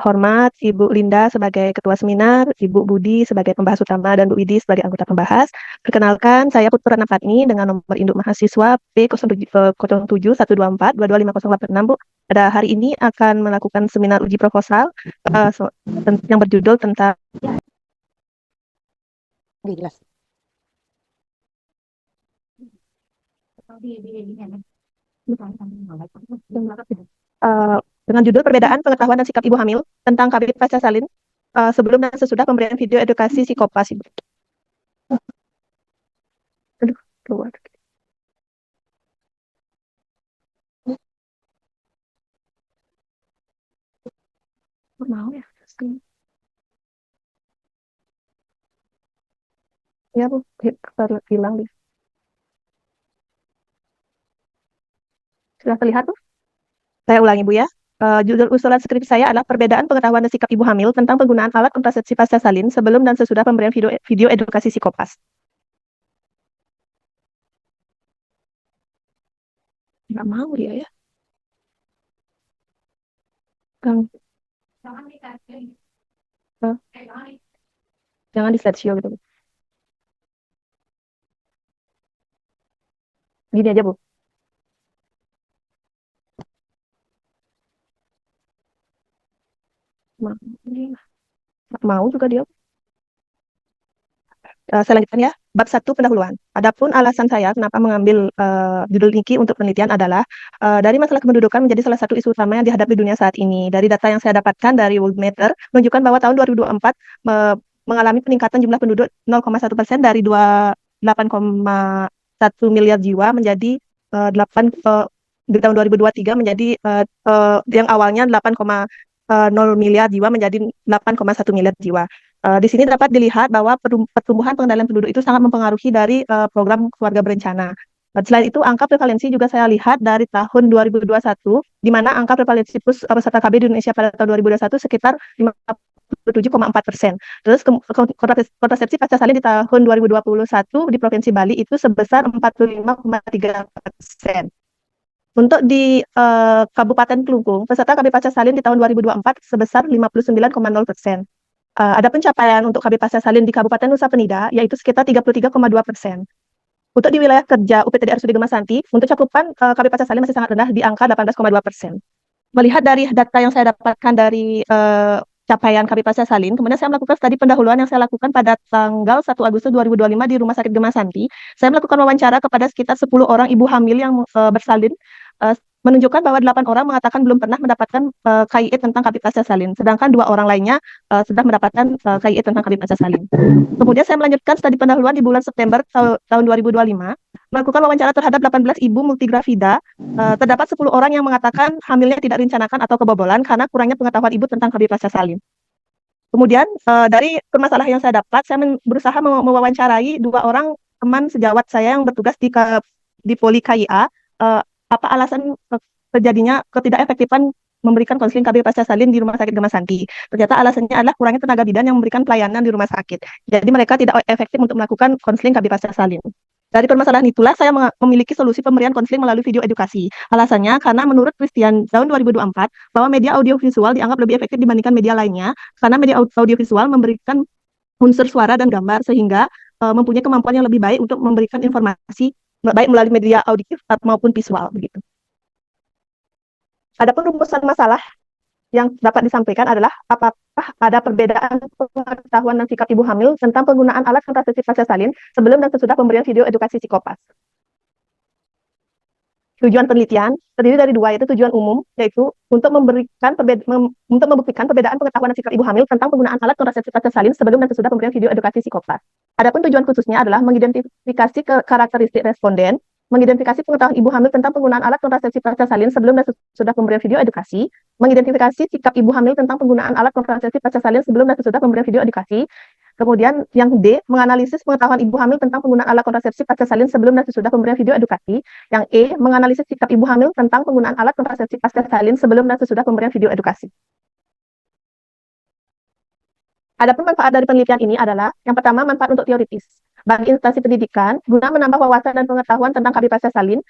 Hormat Ibu Linda sebagai Ketua Seminar, Ibu Budi sebagai pembahas utama, dan Bu Widi sebagai anggota pembahas. Perkenalkan, saya Putu Ratnafatni dengan nomor induk mahasiswa P0712422508 Bu. Pada hari ini akan melakukan seminar uji proposal yang berjudul tentang jelas. dengan judul Perbedaan Pengetahuan dan Sikap Ibu Hamil tentang KB Pasca Salin sebelum dan sesudah pemberian video edukasi psikopas. Aduh, keluar. Mau ya? Ya Bu, hilang dia. Sudah terlihat Bu? Saya ulangi Bu ya. Judul usulan skrip saya adalah perbedaan pengetahuan dan sikap ibu hamil tentang penggunaan alat kontrasepsi pasca salin sebelum dan sesudah pemberian video edukasi psikopas. Nggak mau dia ya. Kang, jangan di slideshow gitu Bu. Gini aja Bu. Mau juga dia. Saya lanjutkan ya. Bab 1 pendahuluan. Adapun alasan saya kenapa mengambil judul Niki untuk penelitian adalah dari masalah kependudukan menjadi salah satu isu utama yang dihadapi dunia saat ini. Dari data yang saya dapatkan dari Worldmeter menunjukkan bahwa tahun 2024 mengalami peningkatan jumlah penduduk 0,1% dari 8,1 miliar jiwa menjadi 8 di tahun 2023 menjadi yang awalnya 8,0 miliar jiwa menjadi 8,1 miliar jiwa. Di sini dapat dilihat bahwa pertumbuhan pengendalian penduduk itu sangat mempengaruhi dari program keluarga berencana. Selain itu, angka prevalensi juga saya lihat dari tahun 2021, di mana angka prevalensi plus peserta KB di Indonesia pada tahun 2021 sekitar 57,4%. Terus kontrasepsi pasca salin di tahun 2021 di Provinsi Bali itu sebesar 45,3%. Untuk di Kabupaten Kelungkung, peserta KB pasca salin di tahun 2024 sebesar 59,0%. Ada pencapaian untuk KB Pasca Salin di Kabupaten Nusa Penida, yaitu sekitar 33,2%. Untuk di wilayah kerja UPTD RSUD Gemasanti, untuk cakupan KB Pasca Salin masih sangat rendah di angka 18,2%. Melihat dari data yang saya dapatkan dari capaian KB Pasca Salin, kemudian saya melakukan studi pendahuluan yang saya lakukan pada tanggal 1 Agustus 2025 di Rumah Sakit Gemasanti. Saya melakukan wawancara kepada sekitar 10 orang ibu hamil yang bersalin, menunjukkan bahwa 8 orang mengatakan belum pernah mendapatkan KIE tentang KB Pasca Salin, sedangkan 2 orang lainnya sudah mendapatkan KIE tentang KB Pasca Salin. Kemudian saya melanjutkan studi pendahuluan di bulan September tahun 2025, melakukan wawancara terhadap 18 ibu multigrafida. Terdapat 10 orang yang mengatakan hamilnya tidak direncanakan atau kebobolan karena kurangnya pengetahuan ibu tentang KB Pasca Salin. Kemudian dari permasalahan yang saya dapat, saya berusaha mewawancarai 2 orang teman sejawat saya yang bertugas di Poli KIA, apa alasan terjadinya ketidakefektifan memberikan konseling KB Pasca Salin di Rumah Sakit Gemasanti. Ternyata alasannya adalah kurangnya tenaga bidan yang memberikan pelayanan di rumah sakit. Jadi mereka tidak efektif untuk melakukan konseling KB Pasca Salin. Dari permasalahan itulah saya memiliki solusi pemberian konseling melalui video edukasi. Alasannya karena menurut Christian tahun 2024 bahwa media audiovisual dianggap lebih efektif dibandingkan media lainnya karena media audiovisual memberikan unsur suara dan gambar sehingga mempunyai kemampuan yang lebih baik untuk memberikan informasi baik melalui media auditif maupun visual begitu. Adapun rumusan masalah yang dapat disampaikan adalah apakah ada perbedaan pengetahuan dan sikap ibu hamil tentang penggunaan alat kontrasepsi pasca salin sebelum dan sesudah pemberian video edukasi psikopas. Tujuan penelitian terdiri dari 2, yaitu tujuan umum, yaitu untuk membuktikan perbedaan pengetahuan dan sikap ibu hamil tentang penggunaan alat kontrasepsi pasca salin sebelum dan sesudah pemberian video edukasi psikopas. Adapun tujuan khususnya adalah mengidentifikasi karakteristik responden, mengidentifikasi pengetahuan ibu hamil tentang penggunaan alat kontrasepsi pasca salin sebelum dan sesudah pemberian video edukasi, mengidentifikasi sikap ibu hamil tentang penggunaan alat kontrasepsi pasca salin sebelum dan sesudah pemberian video edukasi. Kemudian yang D, menganalisis pengetahuan ibu hamil tentang penggunaan alat kontrasepsi pasca salin sebelum dan sesudah pemberian video edukasi. Yang E, menganalisis sikap ibu hamil tentang penggunaan alat kontrasepsi pasca salin sebelum dan sesudah pemberian video edukasi. Adapun manfaat dari penelitian ini adalah, yang pertama, manfaat untuk teoritis bagi instansi pendidikan guna menambah wawasan dan pengetahuan tentang KB Pasca Salin.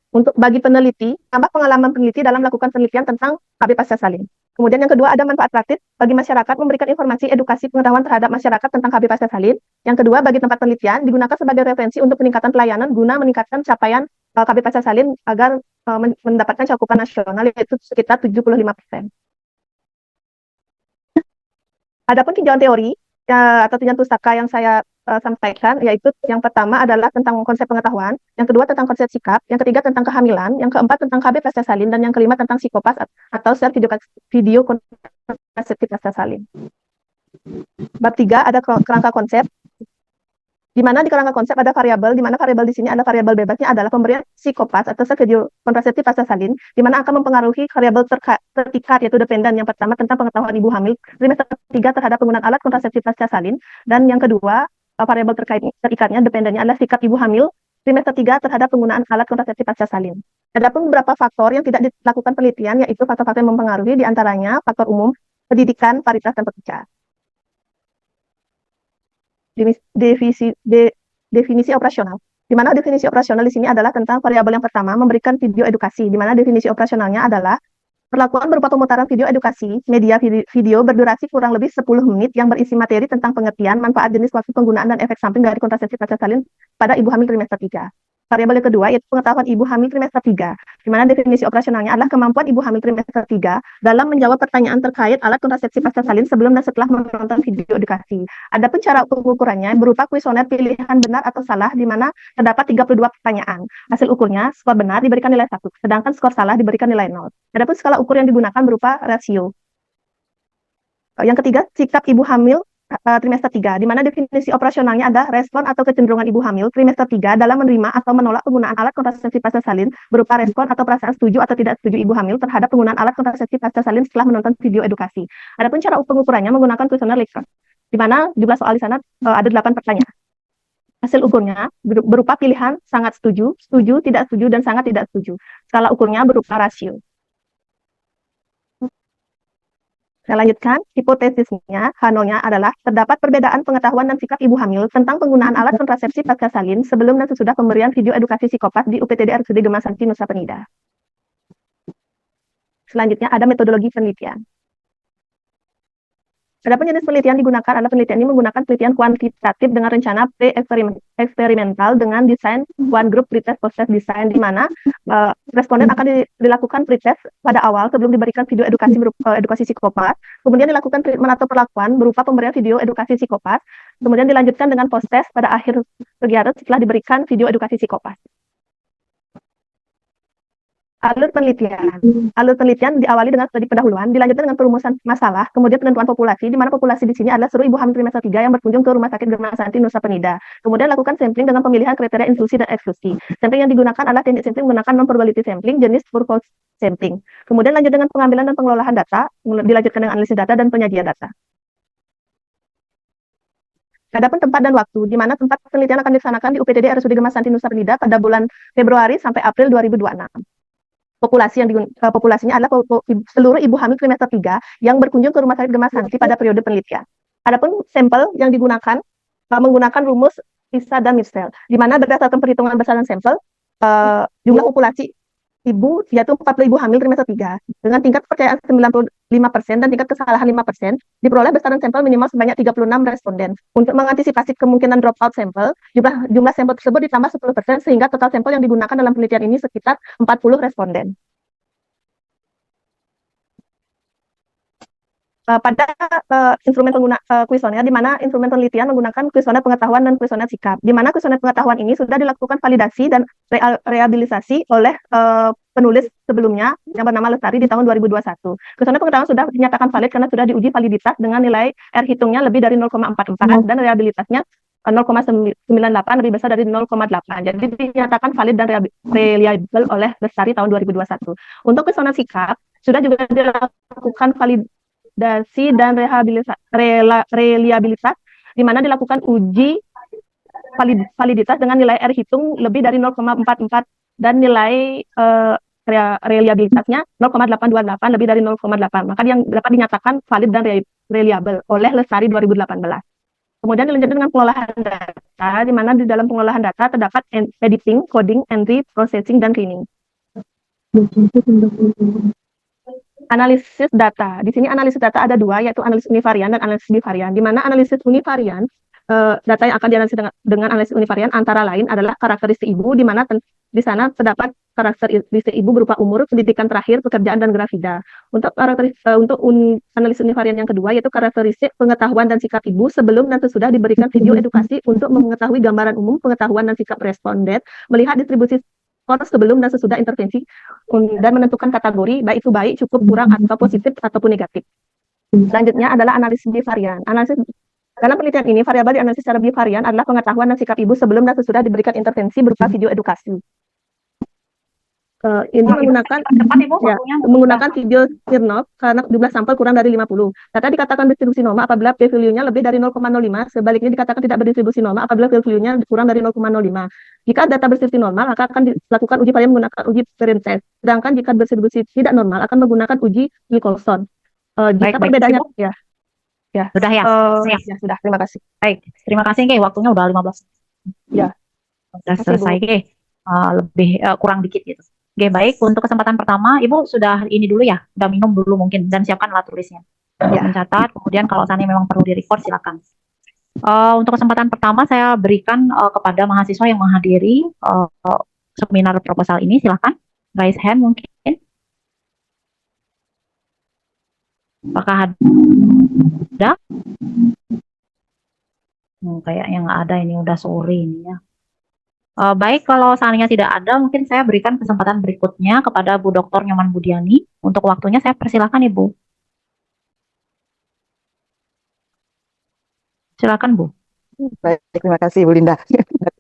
Untuk bagi peneliti, tambah pengalaman peneliti dalam melakukan penelitian tentang KB Pasca Salin. Kemudian yang kedua ada manfaat praktis bagi masyarakat memberikan informasi edukasi pengetahuan terhadap masyarakat tentang KB Pasca Salin. Yang kedua bagi tempat penelitian digunakan sebagai referensi untuk peningkatan pelayanan guna meningkatkan capaian KB Pasca Salin agar mendapatkan cakupan nasional yaitu sekitar 75%. Adapun tinjauan teori atau tinjauan pustaka yang saya sampaikan, yaitu yang pertama adalah tentang konsep pengetahuan, yang kedua tentang konsep sikap, yang ketiga tentang kehamilan, yang keempat tentang KB pasca salin, dan yang kelima tentang psikopas atau sel video konseptif pasca salin. Bab 3 ada kerangka konsep, di mana di kerangka konsep ada variabel, di mana variabel di sini ada variabel bebasnya adalah pemberian psikopas atau sel video kontraseptif pasca salin, di mana akan mempengaruhi variabel terpikat yaitu dependen. Yang pertama tentang pengetahuan ibu hamil trimester 3 terhadap penggunaan alat kontraseptif pasca salin, dan yang kedua variabel terikatnya dependennya adalah sikap ibu hamil trimester 3 terhadap penggunaan alat kontraseptif pasca salin. Adapun beberapa faktor yang tidak dilakukan penelitian yaitu faktor-faktor yang mempengaruhi, diantaranya faktor umum, pendidikan, paritas, dan pekerja. Definisi operasional. Di mana definisi operasional di sini adalah tentang variabel yang pertama, memberikan video edukasi, di mana definisi operasionalnya adalah perlakuan berupa pemutaran video edukasi, media video berdurasi kurang lebih 10 menit yang berisi materi tentang pengertian, manfaat, jenis, waktu penggunaan, dan efek samping dari kontrasepsi pasca salin pada ibu hamil trimester 3. Variabel yang kedua yaitu pengetahuan ibu hamil trimester 3, di mana definisi operasionalnya adalah kemampuan ibu hamil trimester 3 dalam menjawab pertanyaan terkait alat kontrasepsi pasca salin sebelum dan setelah menonton video edukasi. Adapun cara pengukurannya berupa kuesioner pilihan benar atau salah, di mana terdapat 32 pertanyaan. Hasil ukurnya, skor benar diberikan nilai 1, sedangkan skor salah diberikan nilai 0. Adapun skala ukur yang digunakan berupa rasio. Yang ketiga, sikap ibu hamil trimester 3, di mana definisi operasionalnya ada respon atau kecenderungan ibu hamil trimester 3 dalam menerima atau menolak penggunaan alat kontrasepsi pasca salin berupa respon atau perasaan setuju atau tidak setuju ibu hamil terhadap penggunaan alat kontrasepsi pasca salin setelah menonton video edukasi. Adapun cara pengukurannya menggunakan kuesioner Likert, di mana jumlah soal di sana ada 8 pertanyaan. Hasil ukurnya berupa pilihan sangat setuju, setuju, tidak setuju, dan sangat tidak setuju. Skala ukurnya berupa rasio. Saya lanjutkan, hipotesisnya, H0-nya adalah terdapat perbedaan pengetahuan dan sikap ibu hamil tentang penggunaan alat kontrasepsi pasca salin sebelum dan sesudah pemberian video edukasi psikopas di UPTD RSUD Gemasanti, Nusa Penida. Selanjutnya ada metodologi penelitian. Adapun jenis penelitian digunakan adalah penelitian ini menggunakan penelitian kuantitatif dengan rencana pre-eksperimental dengan desain one group pretest post-test design, di mana responden akan dilakukan pretest pada awal sebelum diberikan video edukasi edukasi psikopas, kemudian dilakukan treatment atau perlakuan berupa pemberian video edukasi psikopas, kemudian dilanjutkan dengan post-test pada akhir kegiatan setelah diberikan video edukasi psikopas. Alur penelitian diawali dengan studi pendahuluan, dilanjutkan dengan perumusan masalah, kemudian penentuan populasi, di mana populasi di sini adalah seluruh ibu hamil trimester 3 yang berkunjung ke Rumah Sakit Gemasanti, Nusa Penida. Kemudian lakukan sampling dengan pemilihan kriteria inklusi dan eksklusi. Sampling yang digunakan adalah teknik sampling menggunakan non-probability sampling jenis purpose sampling. Kemudian lanjut dengan pengambilan dan pengelolaan data, dilanjutkan dengan analisis data dan penyajian data. Adapun tempat dan waktu, di mana tempat penelitian akan dilaksanakan di UPTD RSUD Gemasanti, Nusa Penida pada bulan Februari sampai April 2026. Populasinya adalah seluruh ibu hamil trimester 3 yang berkunjung ke Rumah Sakit Gemasanti pada periode penelitian. Adapun sampel yang digunakan menggunakan rumus PISA dan Mirsel, di mana berdasarkan perhitungan besaran sampel, jumlah populasi ibu yaitu 40 ibu hamil trimester 3 dengan tingkat kepercayaan 95% dan tingkat kesalahan 5%, diperoleh besaran sampel minimal sebanyak 36 responden. Untuk mengantisipasi kemungkinan dropout sampel, jumlah sampel tersebut ditambah 10% sehingga total sampel yang digunakan dalam penelitian ini sekitar 40 responden. Pada instrumen kuesioner, di mana instrumen penelitian menggunakan kuesioner pengetahuan dan kuesioner sikap, di mana kuesioner pengetahuan ini sudah dilakukan validasi dan rehabilitasi oleh penulis sebelumnya yang bernama Lestari di tahun 2021. Kuesioner pengetahuan sudah dinyatakan valid karena sudah diuji validitas dengan nilai R hitungnya lebih dari 0,44 dan rehabilitasnya 0,98 lebih besar dari 0,8. Jadi dinyatakan valid dan reliable oleh Lestari tahun 2021. Untuk kuesioner sikap sudah juga dilakukan validasi dan reliabilitas, di mana dilakukan uji validitas dengan nilai R hitung lebih dari 0,44 dan nilai reliabilitasnya 0,828 lebih dari 0,8. Maka yang dapat dinyatakan valid dan reliable oleh Lestari 2018. Kemudian dilanjutkan dengan pengolahan data, di mana di dalam pengolahan data terdapat editing, coding, entry, processing, dan cleaning. Analisis data. Di sini analisis data ada dua, yaitu analisis univarian dan analisis bivarian. Di mana analisis univarian, data yang akan dianalisis dengan analisis univarian antara lain adalah karakteristik ibu, di mana di sana terdapat karakteristik ibu berupa umur, pendidikan terakhir, pekerjaan, dan grafida. Untuk analisis univarian yang kedua, yaitu karakteristik pengetahuan dan sikap ibu sebelum dan sesudah diberikan video edukasi untuk mengetahui gambaran umum pengetahuan dan sikap responden, melihat distribusi skor sebelum dan sesudah intervensi, dan menentukan kategori, baik itu baik, cukup, kurang, atau positif, ataupun negatif. Selanjutnya adalah analisis bivarian. Dalam penelitian ini, variabel dianalisis secara bivarian adalah pengetahuan dan sikap ibu sebelum dan sesudah diberikan intervensi berupa video edukasi. Ini menggunakan menggunakan video Smirnov karena jumlah sampel kurang dari 50. Data dikatakan berdistribusi normal apabila p-value-nya lebih dari 0,05, sebaliknya dikatakan tidak berdistribusi normal apabila p-value-nya kurang dari 0,05. Jika data berdistribusi normal, maka akan dilakukan uji varian menggunakan uji variance test. Sedangkan jika berdistribusi tidak normal, akan menggunakan uji Nicholson. Jika perbedaannya ya. Sudah ya? Ya, sudah. Terima kasih. Baik, terima kasih Ge. Waktunya udah 15. Ya. Sudah selesai Ge. Lebih kurang dikit gitu. Oke, baik. Untuk kesempatan pertama, Ibu sudah ini dulu ya, sudah minum dulu mungkin, dan siapkan alat tulisnya. Ya. Mencatat, kemudian kalau seandainya memang perlu di-record, silakan. Untuk kesempatan pertama, saya berikan kepada mahasiswa yang menghadiri seminar proposal ini, silakan. Raise hand mungkin. Apakah ada? Kayaknya nggak ada, ini udah sore ini ya. Baik, kalau seandainya tidak ada, mungkin saya berikan kesempatan berikutnya kepada Bu Dr. Nyoman Budiani. Untuk waktunya saya persilakan Ibu. Silakan Bu. Baik, terima kasih Bu Linda.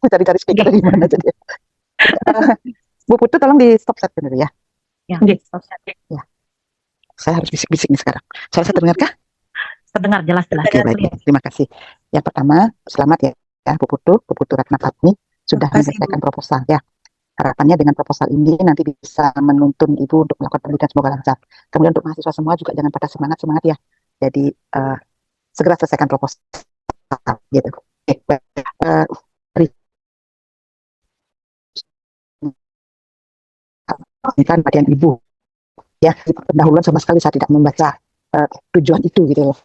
Cari-cari speaker di mana jadi. Bu Putu tolong di stop set dulu ya. Ya, stop set. Ya. Saya harus bisik-bisik nih sekarang. Suara saya terdengar kah? Terdengar jelas-jelas. Oke, baik. Terima kasih. Yang pertama, selamat ya Bu Putu Ratna Fatmi sudah menyelesaikan proposal ya. Harapannya dengan proposal ini nanti bisa menuntun Ibu untuk melakukan penelitian, semoga lancar. Kemudian untuk mahasiswa semua juga jangan pada semangat ya. Jadi segera selesaikan proposal gitu. Ini kan bagian Ibu ya, pendahuluan sama sekali saya tidak membaca tujuan itu gitu loh.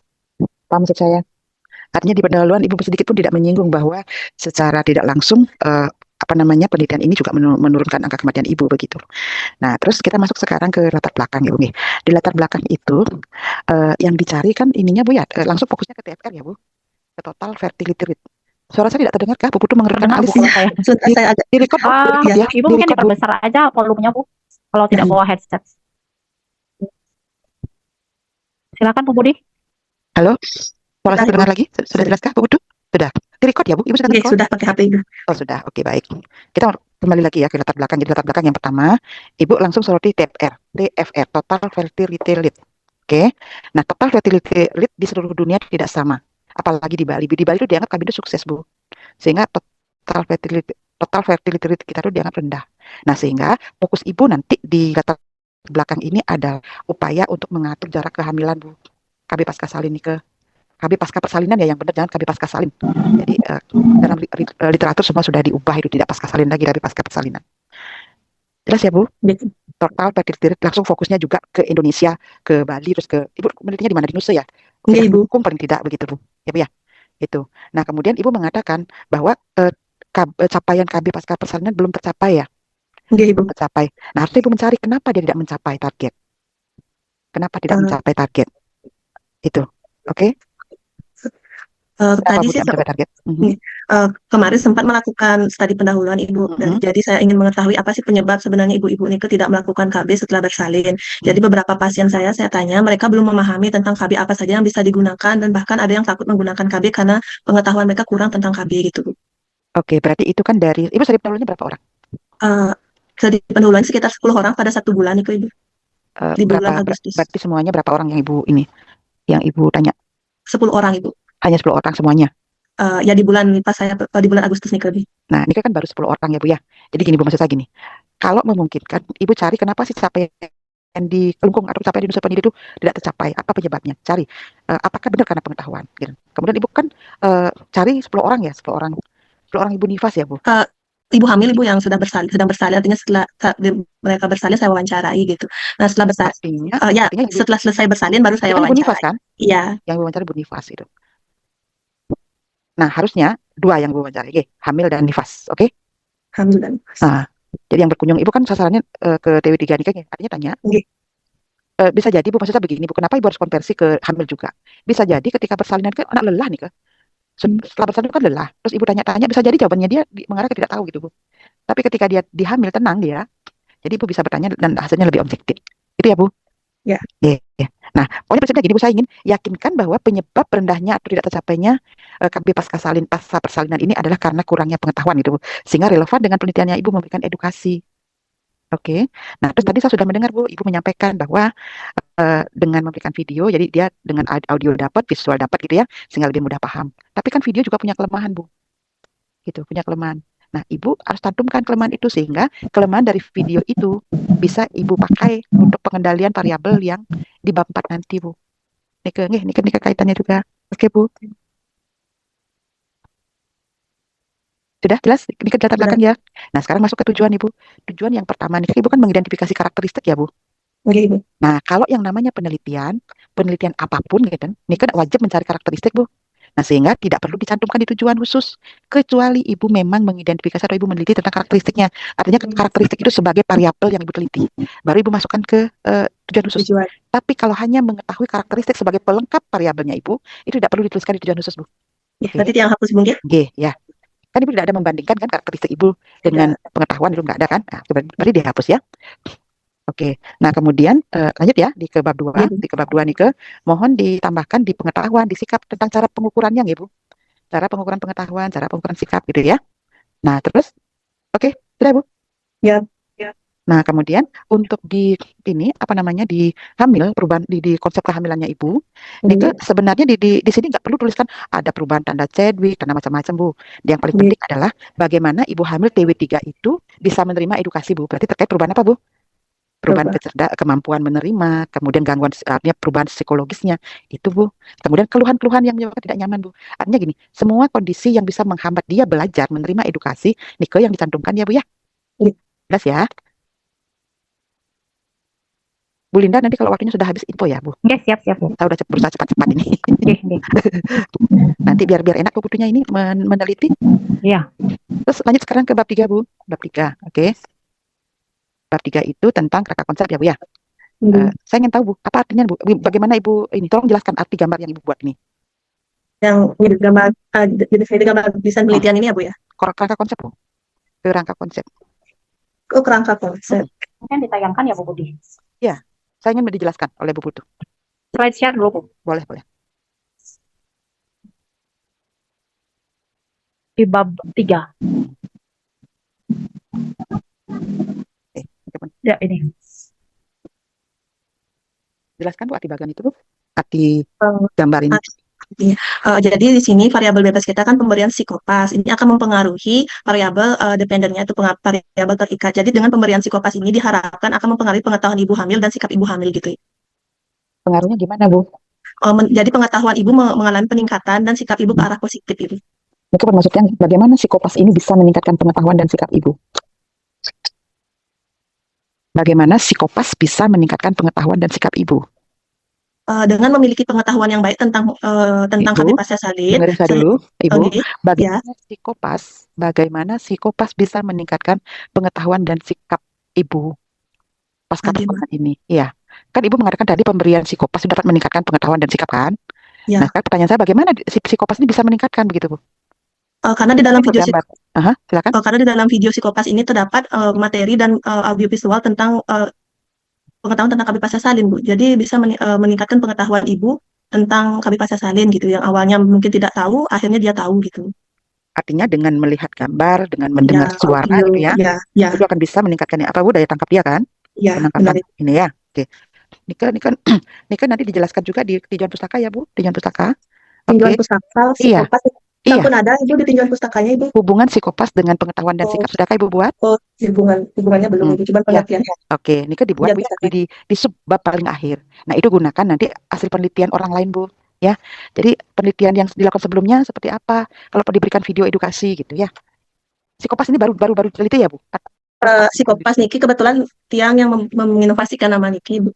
Paham maksud saya? Artinya di pendahuluan Ibu sedikit pun tidak menyinggung bahwa secara tidak langsung penelitian ini juga menurunkan angka kematian Ibu begitu. Nah, terus kita masuk sekarang ke latar belakang Ibu nih. Di latar belakang itu yang dicari kan ininya Bu ya, langsung fokusnya ke TFR ya Bu, ke total fertility rate. Suara saya tidak terdengar kah? Bu Putu mengerjakan alisnya. Saya agak Direkod ya. Ibu mungkin diperbesar aja volumenya Bu, kalau tidak bawa headset. Silakan Bu Budi. Halo, suara saya terdengar lagi? Sudah jelas kah Bu Putu? Sudah. Direkod ya Bu? Ibu sudah direkod? Sudah pakai HP Ibu. Oh sudah, oke baik. Kita kembali lagi ya ke latar belakang. Jadi latar belakang yang pertama, Ibu langsung soroti TFR, total fertility rate. Oke. Nah, total fertility rate di seluruh dunia tidak sama. Apalagi di Bali. Di Bali itu dianggap kami itu sukses Bu. Sehingga total fertility rate kita itu dianggap rendah. Nah, sehingga fokus Ibu nanti di latar belakang ini adalah upaya untuk mengatur jarak kehamilan Bu. KB pasca salin ke KB pasca persalinan ya, yang benar, jangan KB pasca salin. Jadi dalam literatur semua sudah diubah, itu tidak pasca salin lagi, KB pasca persalinan. Jelas ya Bu? Total fertility rate langsung fokusnya juga ke Indonesia, ke Bali, terus ke Ibu menelitinya di mana, di Nusa ya? Iya Ibu. Hukum paling tidak begitu Bu. Ya Bu ya. Itu. Nah kemudian Ibu mengatakan bahwa capaian KB pasca persalinan belum tercapai ya? Iya Ibu. Tercapai. Nah harusnya Ibu mencari kenapa dia tidak mencapai target. Kenapa tidak mencapai target? Itu. Oke? Tadi sih kemarin sempat melakukan studi pendahuluan Ibu, dan jadi saya ingin mengetahui apa sih penyebab sebenarnya ibu-ibu ini tidak melakukan KB setelah bersalin. Jadi beberapa pasien saya tanya, mereka belum memahami tentang KB apa saja yang bisa digunakan, dan bahkan ada yang takut menggunakan KB karena pengetahuan mereka kurang tentang KB gitu Bu. Oke, berarti itu kan dari Ibu studi pendahuluannya berapa orang? Studi pendahuluan sekitar 10 orang pada 1 bulan itu Ibu. Di bulan Agustus. Berarti semuanya berapa orang yang Ibu ini? Yang Ibu tanya? 10 orang Ibu. Hanya 10 orang semuanya? Ya di bulan Agustus nih lebih. Nah, ini kan baru 10 orang ya Bu ya. Jadi gini Bu, maksud saya gini. Kalau memungkinkan, Ibu cari kenapa sih capaian di Kelungkung atau capaian di Nusa Penida itu tidak tercapai. Apa penyebabnya? Cari. Apakah benar karena pengetahuan? Gitu. Kemudian Ibu kan cari 10 orang ya, 10 orang Ibu nifas ya Bu? ibu hamil ibu yang sedang bersalin, artinya setelah mereka bersalin saya wawancarai gitu. Nah setelah bersalin, Artinya, ya artinya yang setelah selesai bersalin baru saya kan ibu nifas wawancarai. kan? Iya, Yang diwawancara ibu nifas itu. Nah, harusnya dua yang diwawancara, oke? Hamil dan nifas, oke? hamil dan nifas. Nah, jadi yang berkunjung ibu kan sasarannya ke TW3 nikah, artinya tanya, Oke. bisa jadi bu, maksudnya begini bu, kenapa ibu harus konversi ke hamil juga? Bisa jadi ketika persalinan kan anak lelah nih ke, setelah persalinan kan lelah, terus ibu tanya-tanya, bisa jadi jawabannya dia mengarah ke tidak tahu gitu bu. Tapi ketika dia dihamil tenang dia, jadi ibu bisa bertanya dan hasilnya lebih objektif. Itu ya bu? Ya. Ya. Nah, pokoknya prinsipnya gini bu, saya ingin yakinkan bahwa penyebab rendahnya atau tidak tercapainya KB pasca persalinan ini adalah karena kurangnya pengetahuan gitu bu, sehingga relevan dengan penelitiannya ibu memberikan edukasi. Oke. Nah, terus tadi saya sudah mendengar Bu, Ibu menyampaikan bahwa dengan memberikan video, jadi dia dengan audio dapat, visual dapat gitu ya, sehingga lebih mudah paham. Tapi kan video juga punya kelemahan Bu, gitu, punya kelemahan. Nah, Ibu harus cantumkan kelemahan itu sehingga kelemahan dari video itu bisa Ibu pakai untuk pengendalian variabel yang di bab 4 nanti Bu. Nih kaitannya juga. Oke Bu. Sudah jelas? Ini ke latar belakang ya. Nah, sekarang masuk ke tujuan Ibu. Tujuan yang pertama nih, Ibu kan mengidentifikasi karakteristik ya Bu. Oke ibu. Nah, kalau yang namanya penelitian apapun gitu, ini kan wajib mencari karakteristik, Bu. Nah, sehingga tidak perlu dicantumkan di tujuan khusus, kecuali Ibu memang mengidentifikasi atau Ibu meneliti tentang karakteristiknya. Artinya karakteristik itu sebagai variabel yang Ibu teliti. Baru Ibu masukkan ke tujuan khusus. Tujuan. Tapi kalau hanya mengetahui karakteristik sebagai pelengkap variabelnya Ibu, itu tidak perlu dituliskan di tujuan khusus, Bu. Ya, berarti yang hapus Bung ya? Oke, ya. Kan Ibu tidak ada membandingkan kan karakteristik Ibu dengan pengetahuan itu nggak ada kan? Nah, berarti dihapus ya. Oke, nah kemudian lanjut ya di ke bab 2, di ke bab 2 nih ke mohon ditambahkan di pengetahuan, di sikap tentang cara pengukurannya ya Bu. Cara pengukuran pengetahuan, cara pengukuran sikap gitu ya. Nah, terus oke, sudah Bu. Ya. Nah, kemudian untuk di ini apa namanya di hamil perubahan di konsep kehamilannya Ibu, ini ke sebenarnya di sini nggak perlu tuliskan ada perubahan tanda Chadwick, tanda macam-macam Bu. Yang paling penting adalah bagaimana Ibu hamil TW3 itu bisa menerima edukasi Bu. Berarti terkait perubahan apa Bu? Perubahan kemampuan menerima, kemudian gangguan artinya perubahan psikologisnya itu Bu. Kemudian keluhan-keluhan yang menyebabkan tidak nyaman Bu. Artinya gini, semua kondisi yang bisa menghambat dia belajar menerima edukasi, Nike yang dicantumkan ya Bu ya. Jelas ya. Bu Linda nanti kalau waktunya sudah habis info ya Bu. Oke, siap Bu. Saya udah berusaha cepat-cepat ini. Nanti biar enak Bu butuhnya ini meneliti. Iya. Terus lanjut sekarang ke bab 3 Bu. Bab 3, oke. Bab 3 itu tentang kerangka konsep ya Bu ya. Saya ingin tahu Bu, apa artinya Bu? Bagaimana Ibu ini? Tolong jelaskan arti gambar yang Ibu buat ini. Yang gambar desain penelitian ini ya Bu ya? Kerangka konsep Bu. Kerangka konsep. Oh, kerangka konsep. Mungkin ditayangkan ya Bu Budi. Ya, saya ingin dijelaskan oleh Bu Putu. Slide share dulu Bu. Boleh. Di bab 3. Ya, ini. Jelaskan Bu arti bagian itu Bu. Arti gambar ini. Jadi di sini variabel bebas kita kan pemberian psikopas. Ini akan mempengaruhi variabel dependennya itu variabel terikat. Jadi dengan pemberian psikopas ini diharapkan akan mempengaruhi pengetahuan ibu hamil dan sikap ibu hamil gitu. Pengaruhnya gimana Bu? Jadi pengetahuan ibu mengalami peningkatan dan sikap ibu ke arah positif itu. Itu maksudnya bagaimana psikopas ini bisa meningkatkan pengetahuan dan sikap ibu? Bagaimana psikopas bisa meningkatkan pengetahuan dan sikap ibu? Dengan memiliki pengetahuan yang baik tentang KB pasca salin. Dengerin saya dulu, Ibu. Okay. Bagaimana psikopas bisa meningkatkan pengetahuan dan sikap ibu pasca persalinan ini? Iya, kan Ibu mengatakan tadi pemberian psikopas dapat meningkatkan pengetahuan dan sikap kan? Ya. Nah, sekarang pertanyaan saya bagaimana si psikopas ini bisa meningkatkan begitu Bu? Karena di dalam video silakan. Karena di dalam video psikopas ini terdapat materi dan audiovisual tentang pengetahuan tentang KB pasca salin Bu. Jadi bisa meningkatkan pengetahuan ibu tentang KB pasca salin gitu. Yang awalnya mungkin tidak tahu, akhirnya dia tahu gitu. Artinya dengan melihat gambar, dengan mendengar suara gitu ya, itu akan bisa meningkatkan apa Bu daya tangkap dia kan? Iya. Penangkapan ini ya. Oke. Ini kan nanti dijelaskan juga di tinjauan pustaka ya Bu, tinjauan pustaka. Tinjauan pustaka, psikopas. Iya. Pun ada Ibu di tinjauan pustakanya Ibu. Hubungan psikopas dengan pengetahuan dan sikap sudahkah Ibu buat? Oh, hubungannya belum Ibu, cuma pengertian. Oke, ini kan dibuat di sub bab paling akhir. Nah, itu gunakan nanti hasil penelitian orang lain Bu, ya. Jadi penelitian yang dilakukan sebelumnya seperti apa? Kalau diberikan video edukasi gitu ya. Psikopas ini baru teliti ya, Bu? Psikopas Niki kebetulan Tiang yang menginovasikan nama Niki, Bu.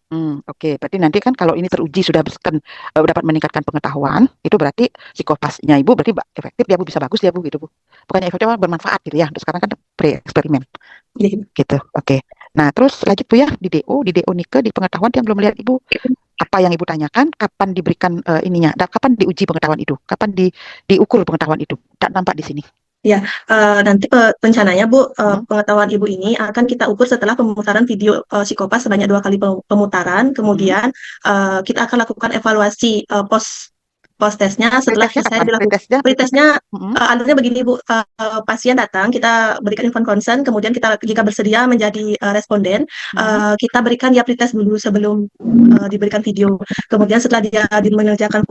Oke. Berarti nanti kan kalau ini teruji sudah dapat meningkatkan pengetahuan, itu berarti psikopasnya Ibu berarti efektif ya, Bu, bisa bagus ya, Bu, gitu, Bu. Bukannya efektif malah bermanfaat gitu ya. Terus sekarang kan pre-eksperimen Iya. gitu. Oke. Nah, terus lanjut Bu ya di DO Nike di pengetahuan yang belum melihat Ibu. Apa yang Ibu tanyakan, kapan diberikan ininya, kapan diuji pengetahuan itu, kapan diukur pengetahuan itu, tak nampak di sini. Nanti rencananya Bu, pengetahuan Ibu ini akan kita ukur setelah pemutaran video psikopas sebanyak 2 kali pemutaran. Kemudian kita akan lakukan evaluasi post tesnya setelah Pretestnya selesai kapan? dilakukan. Pretestnya Mm-mm. alurnya begini Bu, pasien datang, kita berikan informed consent, kemudian kita jika bersedia menjadi responden, kita berikan dia pretest dulu sebelum diberikan video. Kemudian setelah dia mengerjakan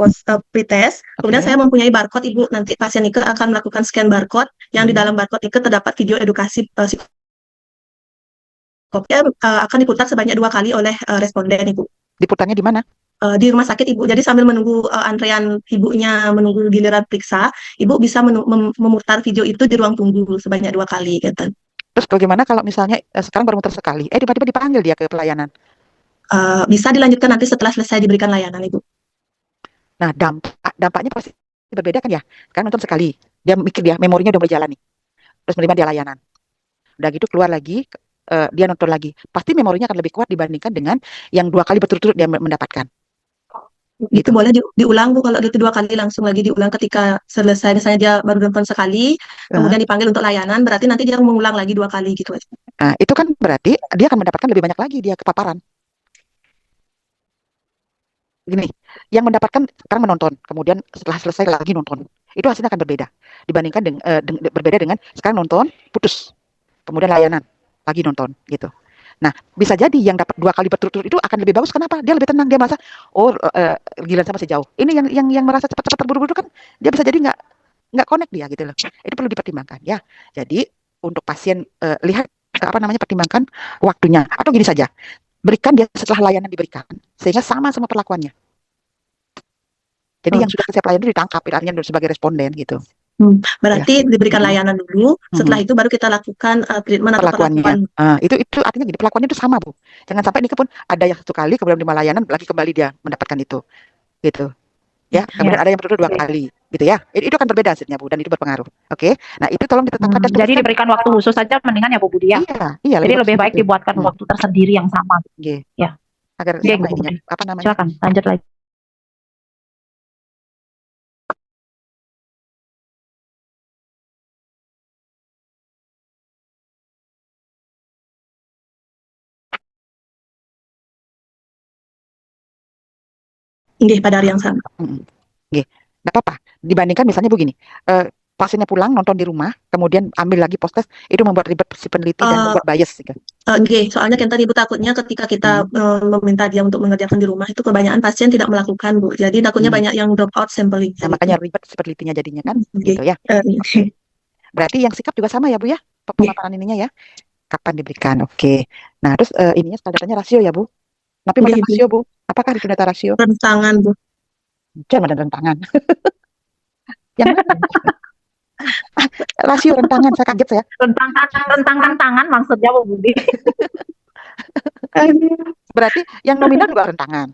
pretest, kemudian Oke. saya mempunyai barcode Ibu. Nanti pasien Nike akan melakukan scan barcode yang di dalam barcode Nike terdapat video edukasi psikopat akan diputar sebanyak 2 kali oleh responden Ibu. Diputarnya di mana? Di rumah sakit Ibu. Jadi sambil menunggu antrean ibunya menunggu giliran periksa, Ibu bisa memutar video itu di ruang tunggu sebanyak 2 kali gitu. Terus bagaimana kalau misalnya sekarang baru muter sekali, tiba-tiba dipanggil dia ke pelayanan? Bisa dilanjutkan nanti setelah selesai diberikan layanan Ibu. Nah, dampaknya pasti berbeda kan ya? Kan nonton sekali, dia mikir dia memorinya udah berjalan nih, terus menerima dia layanan. Udah gitu keluar lagi, dia nonton lagi, pasti memorinya akan lebih kuat dibandingkan dengan yang 2 kali berturut-turut dia mendapatkan. Itu boleh diulang Bu, kalau gitu 2 kali langsung lagi diulang ketika selesai, misalnya dia baru nonton sekali, kemudian dipanggil untuk layanan, berarti nanti dia mengulang lagi 2 kali gitu. Nah, itu kan berarti dia akan mendapatkan lebih banyak lagi dia kepaparan. Gini, yang mendapatkan sekarang menonton, kemudian setelah selesai lagi nonton, itu hasilnya akan berbeda dibandingkan berbeda dengan sekarang nonton putus, kemudian layanan lagi nonton gitu. Nah, bisa jadi yang dapat 2 kali berturut-turut itu akan lebih bagus. Kenapa? Dia lebih tenang, dia merasa giliran sama sejauh. Ini yang merasa cepat-cepat terburu-buru kan dia bisa jadi nggak connect dia gitu loh. Itu perlu dipertimbangkan ya. Jadi untuk pasien lihat pertimbangkan waktunya, atau gini saja, berikan dia setelah layanan diberikan sehingga sama perlakuannya. Jadi yang sudah siap layanan ditangkap, artinya sebagai responden gitu. Berarti diberikan layanan dulu, setelah itu baru kita lakukan treatment atau perlakuan. Itu artinya gini, perlakuannya itu sama Bu. Jangan sampai ini pun ada yang 1 kali, kemudian 5 layanan lagi kembali dia mendapatkan itu, gitu. Ya, kemudian ada yang berturut 2 kali, gitu ya. Itu akan berbeda hasilnya Bu, dan itu berpengaruh. Oke, nah itu tolong ditetapkan. Jadi diberikan waktu khusus saja mendingan ya Bu Budi ya. Iya. Jadi lebih baik dibuatkan waktu tersendiri yang sama. Ya. Agar sama ininya. Apa namanya? Silakan, lanjut lagi. Nggih, pada hari yang sama. Nggih, nggak apa-apa. Dibandingkan misalnya begini, pasiennya pulang nonton di rumah, kemudian ambil lagi post test, itu membuat ribet si peneliti dan membuat bias gitu. Soalnya kan tadi Bu takutnya ketika kita meminta dia untuk mengerjakan di rumah, itu kebanyakan pasien tidak melakukan Bu. Jadi takutnya banyak yang drop out sampling. Nah, makanya ribet si penelitinya jadinya kan, gitu ya. Berarti yang sikap juga sama ya Bu ya, pemaparan ininya ya. Kapan diberikan? Oke. Nah, terus ininya standarnya rasio ya Bu. Tapi mana rasio Bu? Apakah itu data rasio? Rentangan Bu. Jangan ada rentangan. Yang mana? Rasio rentangan, saya kaget saya. Rentang maksudnya Bu Budi. Berarti yang nominal juga rentangan.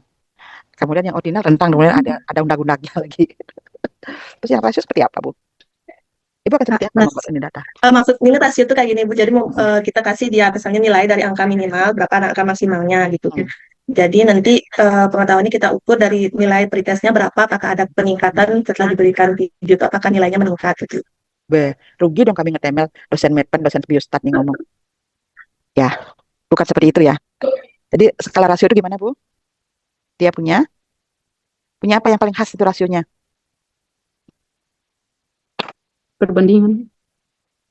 Kemudian yang ordinal rentang, kemudian ada undang-undangnya lagi. Terus yang rasio seperti apa Bu? Ibu akan seperti apa membuat ini data? Maksudnya rasio itu kayak gini Bu. Jadi kita kasih dia misalnya nilai dari angka minimal berapa angka maksimalnya gitu. Jadi nanti pengetahuannya kita ukur dari nilai pretestnya berapa, apakah ada peningkatan setelah diberikan video itu, apakah nilainya meningkat gitu. Rugi dong kami ngetemel dosen medpen, dosen biostat nih ngomong. Ya, bukan seperti itu ya. Jadi skala rasio itu gimana Bu? Dia punya apa yang paling khas itu rasionya? Perbandingan.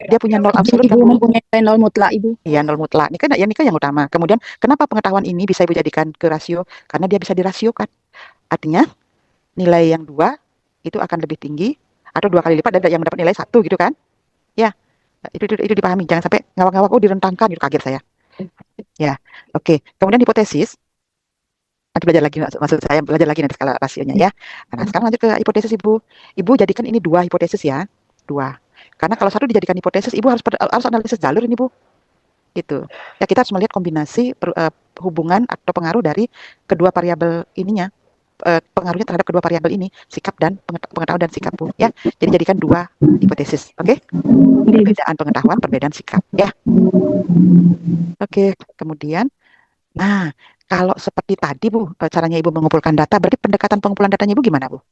Dia punya nol absolut kan Bu? Mempunyai nol mutlak Ibu. Iya, nol mutlak. Ini kan yang utama. Kemudian kenapa pengetahuan ini bisa Ibu jadikan ke rasio? Karena dia bisa dirasiokan. Artinya nilai yang 2 itu akan lebih tinggi atau 2 kali lipat dari yang mendapat nilai 1 gitu kan? Ya, itu dipahami. Jangan sampai ngawak-ngawak direntangkan, itu kaget saya. Ya, oke. Kemudian hipotesis. Nanti belajar lagi, maksud saya belajar lagi nanti skala rasionya ya. Nah, sekarang lanjut ke hipotesis Ibu. Ibu jadikan ini 2 hipotesis ya. 2. Karena kalau satu dijadikan hipotesis, Ibu harus analisis jalur ini, Bu. Gitu. Ya kita harus melihat kombinasi hubungan atau pengaruh dari kedua variabel ininya, pengaruhnya terhadap kedua variabel ini, sikap dan pengetahuan dan sikap, Bu. Ya, jadi jadikan dua hipotesis, oke? Perbedaan pengetahuan, perbedaan sikap, ya. Oke, kemudian, nah kalau seperti tadi, Bu, caranya Ibu mengumpulkan data, berarti pendekatan pengumpulan datanya Ibu gimana, Bu?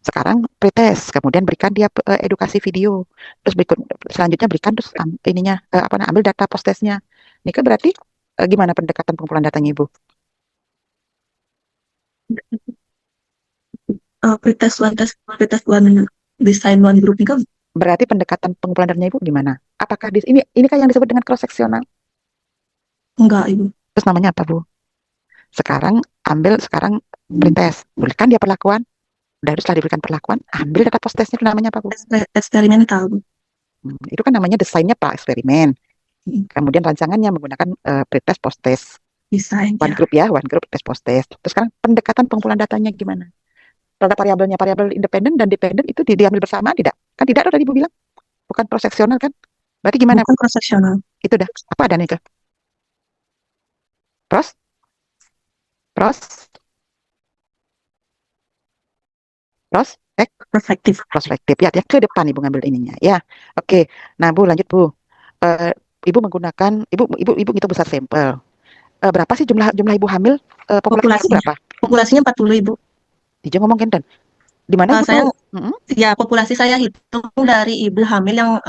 Sekarang pretest, kemudian berikan dia edukasi video, terus selanjutnya berikan terus ininya ambil data post testnya. Ini kan berarti gimana pendekatan pengumpulan datanya Ibu? Pretest one design one group ini kan Berarti pendekatan pengumpulan datanya Ibu gimana? Apakah ini kan yang disebut dengan cross sectional? enggak Ibu. Terus namanya apa, Bu? Sekarang pretest, berikan dia perlakuan. Udah setelah diberikan perlakuan, ambil data post testnya, itu namanya apa, Bu? Eksperimental, Bu. Itu kan namanya desainnya pra eksperimen. Kemudian rancangannya menggunakan pretest, post test, Desain one group, pretest, post test. Terus sekarang pendekatan pengumpulan datanya gimana? Terhadap variabel independen dan dependen itu diambil bersamaan tidak? Kan tidak, tadi Ibu bilang bukan cross sectional kan? Berarti gimana? Bukan cross sectional. Itu dah apa adanya ke? Pros? Perspektif. Prospektif ya, ke depan Ibu ngambil ininya ya. Oke. Nah, Bu, lanjut, Bu. Ibu menggunakan ibu itu besar sampel. Berapa sih jumlah ibu hamil? Populasi berapa? Populasinya 40 Ibu. Dia ngomong kan. Di mana Ibu Saya tahu? ya populasi saya hitung dari ibu hamil yang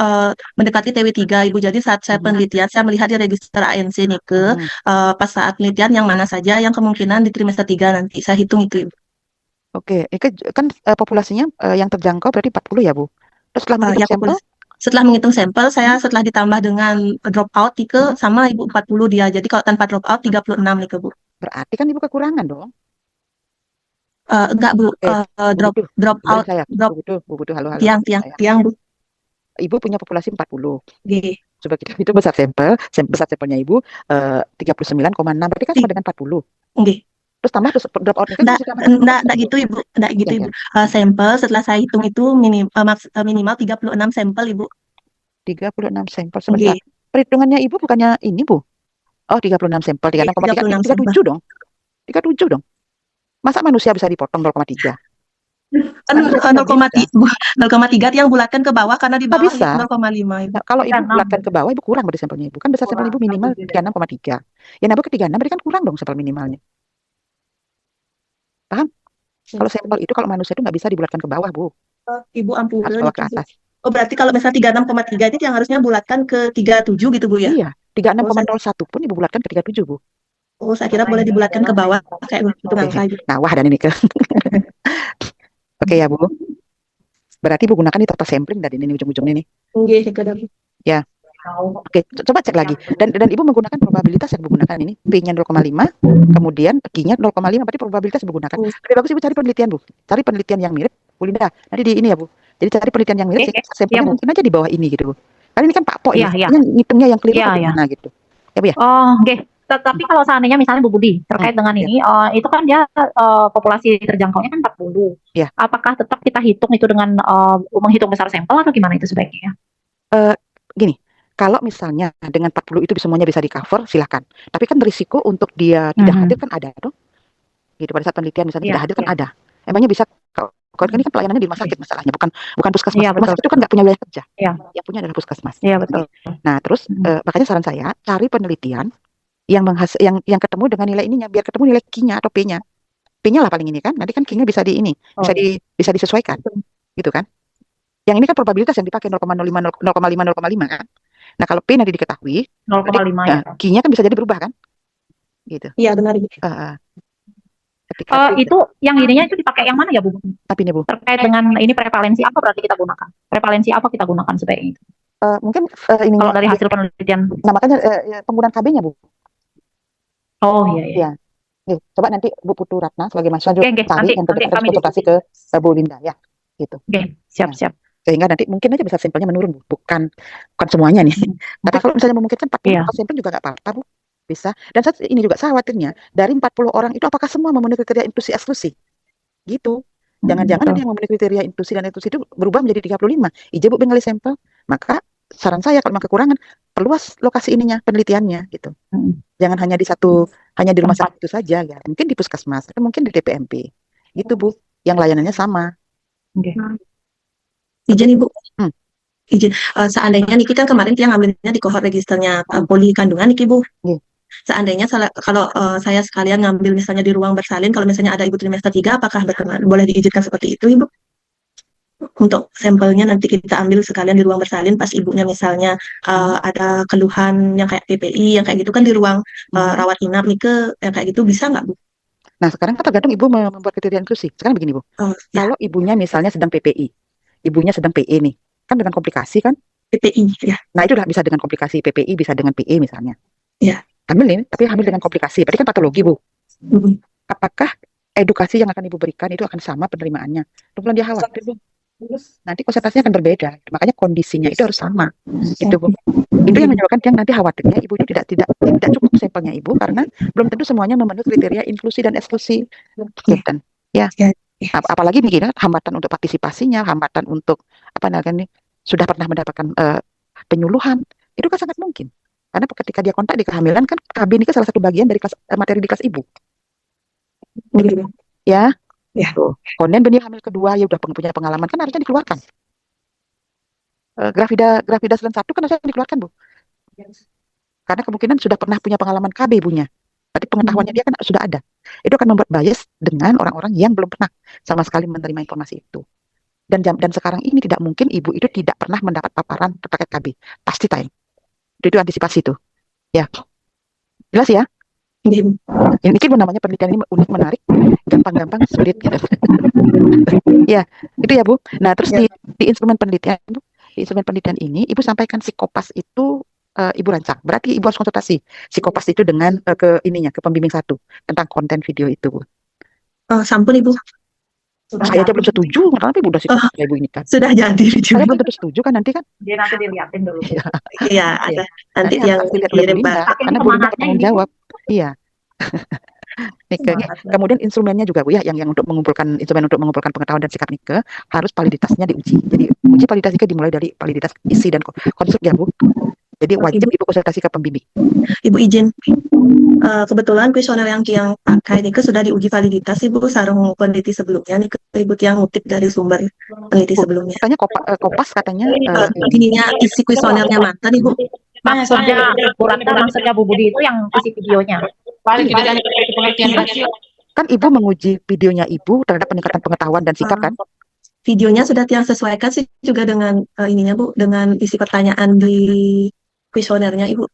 mendekati TW3 Ibu. Jadi saat saya penelitian saya melihat di register ANC Nike pas saat penelitian yang mana saja yang kemungkinan di trimester 3 nanti saya hitung itu Ibu. Oke, ini kan populasinya yang terjangkau berarti 40 ya, Bu. Terus setelah menghitung sampel? Setelah menghitung sampel, saya setelah ditambah dengan drop out Nike sama Ibu 40 dia. Jadi kalau tanpa drop out 36 Nike, Bu. Berarti kan Ibu kekurangan dong. Enggak, Bu. Drop out. Bu Butuh, halo. Tiang, Bu. Ibu punya populasi 40. G. Coba kita itu besar sampelnya Ibu 39,6, berarti kan sama dengan 40. G. Terus tambah terus drop out kan enggak gitu Ibu. Enggak gitu Ibu. Sampel setelah saya hitung itu minimal 36 sampel Ibu. 36 sampel sebentar. Perhitungannya Ibu bukannya ini, Bu? Oh, 36 sampel, 37 dong. 37 dong. Masa manusia bisa dipotong 0,3? 0,3 yang bulatkan ke bawah karena di bawah bisa. 0,5 Ibu. Nah, kalau Ibu bulatkan ke bawah Ibu kurang berarti sampelnya Ibu. Kan besar sampel Ibu minimal 36,3. Ya nambah ke 36 berarti kan kurang dong sampel minimalnya. Paham? Kalau sampel itu kalau manusia itu nggak bisa dibulatkan ke bawah, Bu. Ibu ampun. Harus bawa ke atas. Oh, berarti kalau misalnya 36,3 itu yang harusnya bulatkan ke 37 gitu, Bu ya? Iya, 36,01 pun Ibu bulatkan ke 37, Bu. Oh, saya kira boleh dibulatkan ke bawah kayak itu angka Ibu. Nah, wah dan ini ke. Oke ya, Bu. Berarti Ibu gunakan ini total sampling dari ini ujung-ujung ini. Ya. Oke, coba cek lagi. Dan Ibu menggunakan probabilitas yang Ibu gunakan ini, P-nya 0,5, kemudian Q-nya 0,5, berarti probabilitas Ibu gunakan. Lebih bagus Ibu cari penelitian, Bu. Cari penelitian yang mirip, Bu Linda. Nanti di ini ya, Bu. Jadi cari penelitian yang mirip, sampelnya mungkin aja di bawah ini gitu, Bu. Karena ini kan Pak Po ya, ngitungnya yang keliru gimana gitu. Ya, Bu ya? Oh, oke. Tapi kalau seandainya misalnya Bu Budi terkait dengan ini, itu kan dia populasi terjangkaunya kan 40. Ya. Apakah tetap kita hitung itu dengan menghitung besar sampel atau gimana itu sebaiknya? Gini, kalau misalnya dengan 40 itu semuanya bisa di-cover, silakan. Tapi kan berisiko untuk dia tidak hadir kan ada dong. Gitu pada saat penelitian misalnya tidak hadir kan ada. Emangnya bisa kalau ini kan pelayanannya di rumah sakit masalahnya, bukan puskesmas. Rumah sakit itu kan nggak punya wilayah kerja. Yang punya adalah puskesmas. Iya, betul. Nah, terus makanya saran saya cari penelitian yang ketemu dengan nilai ininya, biar ketemu nilai Q-nya atau P-nya. P-nya lah paling ini kan. Nanti kan Q-nya bisa bisa disesuaikan. Gitu kan. Yang ini kan probabilitas yang dipakai 0,05 kan. Nah, kalau P nanti diketahui 0,5 ya. Q-nya kan bisa jadi berubah kan? Gitu. Iya, benar. Itu yang ininya itu dipakai yang mana ya, Bu? Tapi ini, Bu. Terkait dengan ini prevalensi apa berarti kita gunakan? Prevalensi apa kita gunakan sebaiknya itu? Mungkin ini kalau dari hasil penelitian. Nah, makanya penggunaan KB-nya, Bu. Oh iya. Coba nanti Bu Putu Ratna sebagai mahasiswa juga cari yang terdekat konsultasi ke Bu Linda ya. Gitu. Oke, siap. Sehingga nanti mungkin aja besar sampelnya menurun, Bu. Bukan semuanya nih. Tapi kalau misalnya memungkinkan 40 sampel juga nggak apa-apa, Bu. Bisa. Dan ini juga saya khawatirnya dari 40 orang itu apakah semua memenuhi kriteria inklusi eksklusi? Gitu. Jangan-jangan ada yang memenuhi kriteria inklusi dan eksklusi itu berubah menjadi 35. Ija Bu bengali sampel, Maka saran saya kalau memang kekurangan, perluas lokasi ininya, penelitiannya gitu. Jangan hanya hanya di rumah Tempat. sakit itu saja ya. Mungkin di puskesmas, atau mungkin di TPMP. Gitu Bu, yang layanannya sama. Oke. Izin Ibu, Hmm. izin. Seandainya Niki kan kemarin dia ngambilnya di kohort registernya poli kandungan Niki Bu. Iya. Seandainya kalau saya sekalian ngambil misalnya di ruang bersalin, kalau misalnya ada ibu trimester 3, apakah boleh diizinkan seperti itu Ibu? Untuk sampelnya nanti kita ambil sekalian di ruang bersalin pas ibunya misalnya ada keluhan yang kayak PPI, yang kayak gitu kan di ruang rawat inap nih yang kayak gitu bisa nggak Bu? Nah, sekarang kan tergantung ibu membuat kriteria inklusi. Sekarang begini Bu, Oh, ya, kalau ibunya misalnya sedang PPI, ibunya sedang PE nih, kan dengan komplikasi kan? PPI ya. Nah, itu udah bisa dengan komplikasi PPI, bisa dengan PE misalnya. Iya. Hamil nih, tapi hamil dengan komplikasi. Berarti kan patologi Bu. Mm-mm. Apakah edukasi yang akan ibu berikan itu akan sama penerimaannya? Bukan dia khawatir Bu. Nanti konsentrasinya akan berbeda. Makanya kondisinya itu harus sama. Gitu Bu. Itu yang menyebabkan dia nanti khawatirnya ibu itu tidak cukup sampelnya ibu karena belum tentu semuanya memenuhi kriteria inklusi dan eksklusi. Gitu. Ya. Apalagi nih hambatan untuk partisipasinya, hambatan untuk apa namanya sudah pernah mendapatkan penyuluhan, itu kan sangat mungkin. Karena ketika dia kontak di kehamilan kan KB ini kan salah satu bagian dari kelas materi di kelas ibu. Ya. Ya. Tuh. Kemudian benih hamil kedua ya udah punya pengalaman kan harusnya dikeluarkan. Gravida Selen 1 kan harusnya dikeluarkan Bu. Karena kemungkinan sudah pernah punya pengalaman KB ibunya. Berarti pengetahuannya dia kan sudah ada. Itu akan membuat bias dengan orang-orang yang belum pernah sama sekali menerima informasi itu. Dan sekarang ini tidak mungkin ibu itu tidak pernah mendapat paparan terkait KB. Pasti tahu. Itu antisipasi itu. Ya. Jelas ya? Ini namanya penelitian ini unik, menarik, gampang-gampang, sulit gitu. Ya, itu ya Bu. Nah, terus di instrumen penelitian Bu, di instrumen penelitian ini Ibu sampaikan psikopas itu Ibu rancang. Berarti Ibu harus konsultasi psikopas itu dengan ke pembimbing 1 tentang konten video itu Bu. Sampun Ibu. Saya aja belum setuju, tapi Ibu udah psikopas Ibu ini kan. Sudah jadi Saya belum tentu setuju kan nanti kan. Dia nanti dilihatin dulu. Iya, ada nanti Nanti yang harus dilihat oleh Bu dikirim Linda, Pak. karena Bu Linda bertanggung jawab. Iya. Kemudian instrumennya juga Bu ya, yang untuk mengumpulkan pengetahuan dan sikap Nike harus validitasnya diuji. Jadi uji validitas Nike dimulai dari validitas isi dan konstruk ya Bu. Jadi wajib Ibu konsultasi ke pembimbing. Ibu izin, kebetulan kuesioner yang pakai Nike sudah diuji validitas Ibu sarung peneliti sebelumnya nih Ibu yang ngutip dari sumber peneliti sebelumnya. Katanya Kopas katanya Ininya isi kuesionernya mantan Ibu. Maksudnya Bu Budi itu yang isi videonya. Kan Ibu menguji videonya Ibu terhadap peningkatan pengetahuan dan sikap kan? Videonya sudah yang sesuaikan sih juga dengan ininya Bu, dengan isi pertanyaan di kuesionernya Ibu.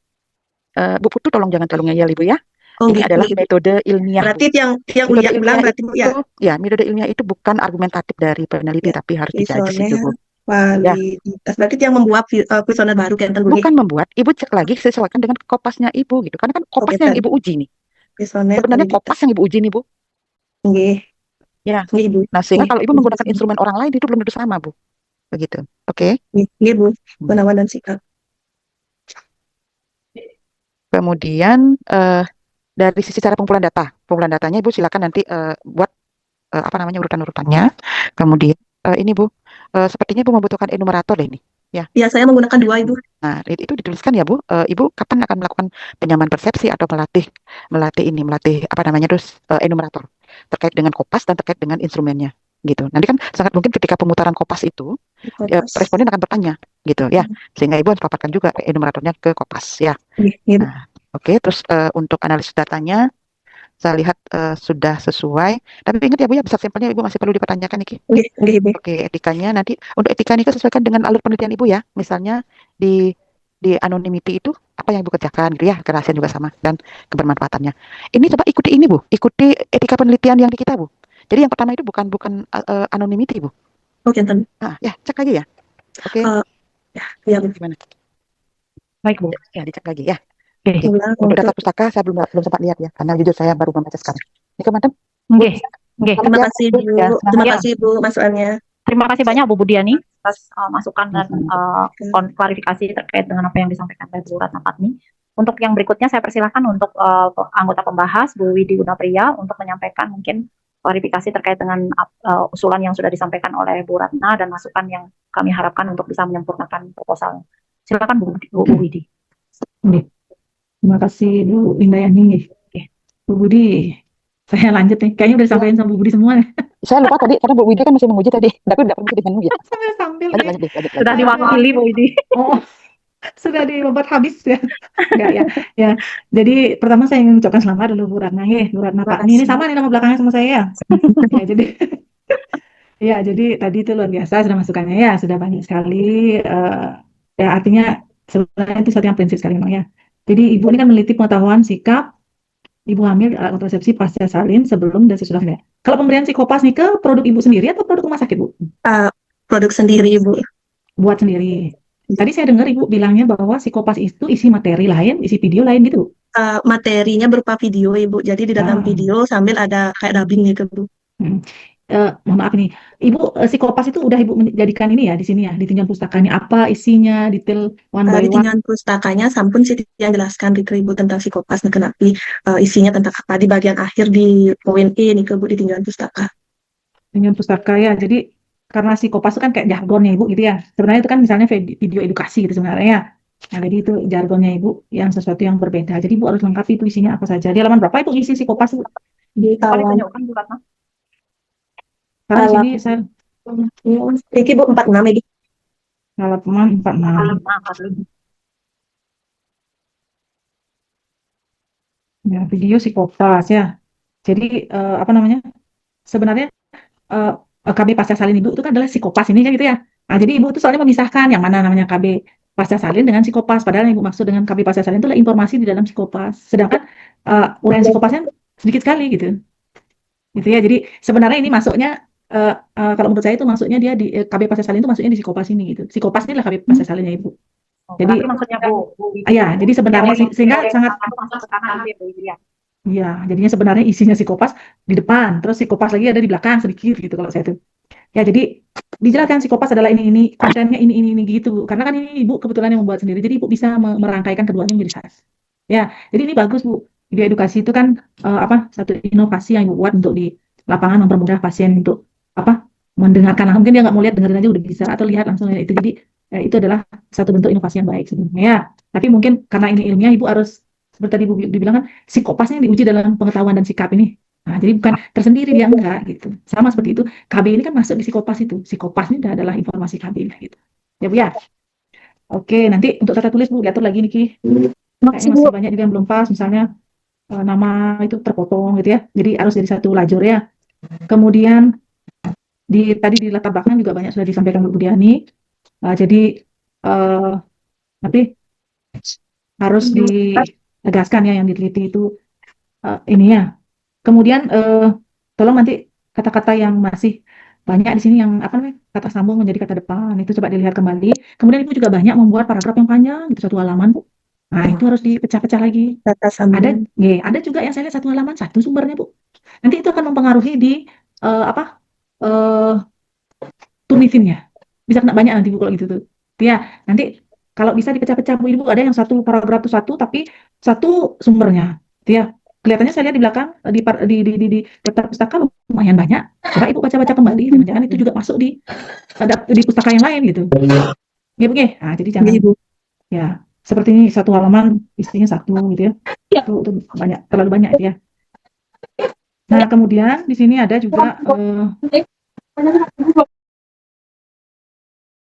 Bu Putu tolong jangan terlalu ngeyel Ibu ya. Oh, Ini gitu, adalah Ibu. metode ilmiah. Berarti yang Metode Uya bilang berarti Bu ya. Ya, metode ilmiah itu bukan argumentatif dari peneliti, tapi harus dijudge itu Bu. Validitas. Berarti yang membuat kuesioner baru kan Bu. Bukan membuat, Ibu cek lagi sesuaikan dengan kopasnya Ibu gitu. Karena kan kopasnya yang Ibu uji nih. Kuesioner Sebenarnya kopas yang Ibu uji nih Bu. Nggih. Ya. Nggih, Ibu. Nah, sehingga kalau Ibu menggunakan instrumen orang lain itu belum tentu sama Bu. Begitu. Oke. Nggih, Bu. Gunawan dan sikap. Kemudian dari sisi cara pengumpulan datanya Ibu silakan nanti buat urutan-urutannya. Kemudian ini Bu, sepertinya Ibu membutuhkan enumerator deh ini. Ya. Ya, saya menggunakan 2 Ibu. Nah, itu dituliskan ya Bu. Ibu kapan akan melakukan penyamaan persepsi atau melatih enumerator terkait dengan kopas dan terkait dengan instrumennya gitu. Nanti kan sangat mungkin ketika pemutaran kopas itu responden akan bertanya gitu ya. Sehingga Ibu harus paparkan juga enumeratornya ke kopas ya. Nah, oke, terus untuk analisis datanya saya lihat sudah sesuai. Tapi ingat ya Bu ya, besar sampelnya Ibu masih perlu dipertanyakan nih. Oke, etikanya nanti untuk etika ini sesuaikan dengan alur penelitian Ibu ya. Misalnya di anonymity itu apa yang Ibu kerjakan gitu ya, kerahasiaan juga sama dan kebermanfaatannya. Ini coba ikuti ini Bu, ikuti etika penelitian yang di kita Bu. Jadi yang pertama itu bukan anonymity Bu. Oke, Nah, ya cek lagi ya. Oke. Ya, gimana? Baik Bu. Ya dicek lagi ya. Oke. Untuk data pustaka saya belum sempat lihat ya, karena jujur saya baru membaca sekarang. Ini teman-teman. Oke. Terima kasih Bu. Terima kasih Bu masukannya. Terima kasih banyak Bu Budiani atas masukan dan klarifikasi terkait dengan apa yang disampaikan oleh Bu Ratna Patni. Untuk yang berikutnya saya persilahkan untuk anggota pembahas Bu Widi Gunapriya untuk menyampaikan mungkin klarifikasi terkait dengan usulan yang sudah disampaikan oleh Bu Ratna dan masukan yang kami harapkan untuk bisa menyempurnakan proposalnya. Silakan Bu Widi. Terima kasih Bu Indayani. Bu Budi, saya lanjut nih. Kayaknya udah disampaikan sama Bu Budi semua nih. Saya lupa tadi karena Bu Widya kan masih menguji tadi, tapi udah pergi dengan ya. Sambil Lanjut, nih. lanjut, lanjut, Sudah diwakili Bu Widi. Oh, sudah dibabat habis ya. Enggak ya. Ya. Jadi pertama saya ingin mengucapkan selamat dulu Bu Ratna ya. Bu Ratna Pak. Ini sama nih nama belakangnya sama saya ya. Ya, jadi ya, jadi tadi itu luar biasa sudah masukannya ya, sudah banyak sekali ya artinya sebenarnya itu satu yang prinsip sekali memang ya. Jadi Ibu ini kan meneliti pengetahuan sikap Ibu hamil alat kontrasepsi pasca salin sebelum dan sesudah hamil. Kalau pemberian psikopas nih ke produk Ibu sendiri atau produk rumah sakit Bu? Produk sendiri Ibu. Buat sendiri. Tadi saya dengar Ibu bilangnya bahwa psikopas itu isi materi lain, isi video lain gitu. Materinya berupa video Ibu. Jadi di dalam video sambil ada kayak dubbing gitu Bu. Mohon maaf nih, Ibu psikopas itu udah Ibu menjadikan ini ya di sini ya, di tinjauan pustakanya apa isinya, detail one by Di one. tinjauan pustakanya sampun sih yang jelaskan di Ibu tentang psikopas kenapi isinya tentang apa di bagian akhir di poin E nih Bu di tinjauan pustaka. Tinjauan pustaka ya, jadi karena psikopas itu kan kayak jargonnya Ibu gitu ya. Sebenarnya itu kan misalnya video edukasi gitu sebenarnya ya. Nah, jadi itu jargonnya Ibu yang sesuatu yang berbeda. Jadi Ibu harus lengkapi itu isinya apa saja. Di halaman berapa itu isi psikopas Bu? Di Boleh halaman tunjukkan Bu Ratna. Karena di sini saya Iki Bu 46 Ibu. halaman 46. Ya, video psikopas ya. Jadi apa namanya? Sebenarnya KB pasca salin Ibu itu kan adalah psikopas ini kan gitu ya. Nah, jadi Ibu itu soalnya memisahkan yang mana namanya KB pasca salin dengan psikopas. Padahal yang Ibu maksud dengan KB pasca salin itu adalah informasi di dalam psikopas. Sedangkan uraian psikopasnya sedikit sekali gitu. Gitu ya. Jadi sebenarnya ini masuknya kalau menurut saya itu masuknya dia di KB pasca salin itu masuknya di psikopas ini gitu. Psikopas ini adalah KB pasca salinnya Ibu. Jadi maksudnya Bu Widi. ya, jadi sebenarnya sehingga sangat masuk ke kanan Bu Widi ya. ya, jadinya sebenarnya isinya psikopas di depan, terus psikopas lagi ada di belakang sedikit gitu kalau saya tuh. Ya, jadi dijelaskan psikopas adalah ini, kontennya ini gitu. Karena kan ini Ibu kebetulan yang membuat sendiri, jadi Ibu bisa merangkaikan keduanya menjadi satu. Ya, jadi ini bagus Bu. Video edukasi itu kan satu inovasi yang Ibu buat untuk di lapangan mempermudah pasien untuk mendengarkan. Mungkin dia nggak mau lihat, dengerin aja udah bisa, atau lihat langsung itu. Jadi itu adalah satu bentuk inovasi yang baik sebenarnya ya. Tapi mungkin karena ini ilmiah, Ibu harus seperti tadi Ibu dibilang kan, psikopasnya diuji dalam pengetahuan dan sikap ini. Nah, jadi bukan tersendiri dia enggak gitu. Sama seperti itu, KB ini kan masuk di psikopas itu. Psikopas ini adalah informasi KB gitu. Ya Bu ya. Oke, nanti untuk tata tulis Bu diatur lagi nih Ki. Kayaknya masih banyak juga yang belum pas, misalnya nama itu terpotong gitu ya. Jadi harus jadi satu lajur ya. Kemudian tadi di latar belakang juga banyak sudah disampaikan Bu Diani. Jadi tapi harus ditegaskan ya yang diteliti itu ini ya. Kemudian tolong nanti kata-kata yang masih banyak di sini yang kata sambung menjadi kata depan itu coba dilihat kembali. Kemudian Ibu juga banyak membuat paragraf yang panjang gitu, satu halaman Bu. Nah, itu harus dipecah-pecah lagi. Kata sambung. Ada juga yang saya lihat satu halaman satu sumbernya Bu. Nanti itu akan mempengaruhi di turnitinnya. Bisa kena banyak nanti Bu kalau gitu tuh. Ya, nanti kalau bisa dipecah-pecah Bu, Ibu ada yang satu paragraf itu satu tapi satu sumbernya. Ya, kelihatannya saya lihat di belakang di daftar pustaka lumayan banyak. Coba Ibu baca-baca kembali, jangan-jangan itu juga masuk di pustaka yang lain gitu. Ya Bu, nah, jadi jangan Ibu. ya seperti ini satu halaman isinya satu gitu ya. Itu banyak, terlalu banyak ya. Nah, kemudian di sini ada juga